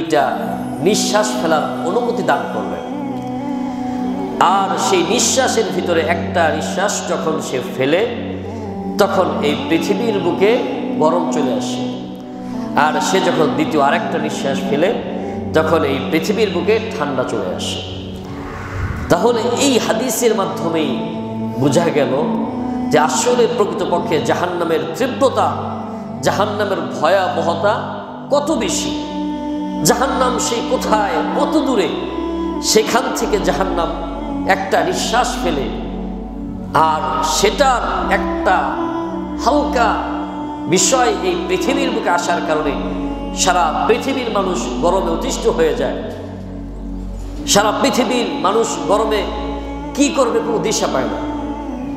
দুইটা নিঃশ্বাস ফেলার অনুমতি দান করবেন। আর সেই নিঃশ্বাসের ভিতরে একটা নিঃশ্বাস যখন সে ফেলে তখন এই পৃথিবীর বুকে গরম চলে আসে, আর সে যখন দ্বিতীয় আরেকটা নিঃশ্বাস ফেলে তখন এই পৃথিবীর বুকে ঠান্ডা চলে আসে। তাহলে এই হাদিসের মাধ্যমেই বোঝা গেল যে আসলে প্রকৃতপক্ষে জাহান্নামের তীব্রতা, জাহান্নামের ভয়াবহতা কত বেশি, জাহান্নাম সেই কোথায়, কত দূরে, সেখান থেকে জাহান্নাম একটা নিঃশ্বাস ফেলে আর সেটার একটা হালকা বিষয় এই পৃথিবীর বুকে আসার কারণে সারা পৃথিবীর মানুষ গরমে অতিষ্ঠ হয়ে যায়। সারা পৃথিবীর মানুষ গরমে কি করবে কোনো দিশা পায় না।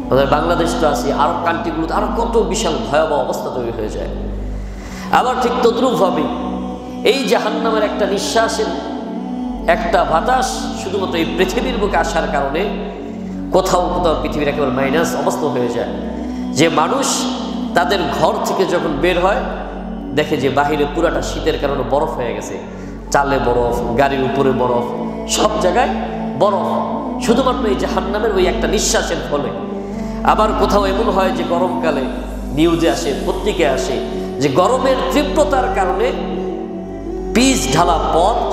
আমাদের বাংলাদেশ তো আছে, আরব কান্ট্রিগুলোতে আরো কত বিশাল ভয়াবহ অবস্থা তৈরি হয়ে যায়। আবার ঠিক তদ্রূপভাবে এই জাহান্নামের একটা নিঃশ্বাসের একটা বাতাস শুধুমাত্র এই পৃথিবীর বুকে আসার কারণে কোথাও কোথাও পৃথিবীর একেবারে মাইনাস অবস্থা হয়ে যায়, যে মানুষ তাদের ঘর থেকে যখন বের হয় দেখে যে বাহিরে পুরাটা শীতের কারণে বরফ হয়ে গেছে, চালে বরফ, গাড়ির উপরে বরফ, সব জায়গায় বরফ, শুধুমাত্র এই জাহান্নামের ওই একটা নিঃশ্বাসের ফলে। আবার কোথাও এমন হয় যে গরমকালে নিউজে আসে, পত্রিকায় আসে যে গরমের তীব্রতার কারণে পিচ ঢালা পথ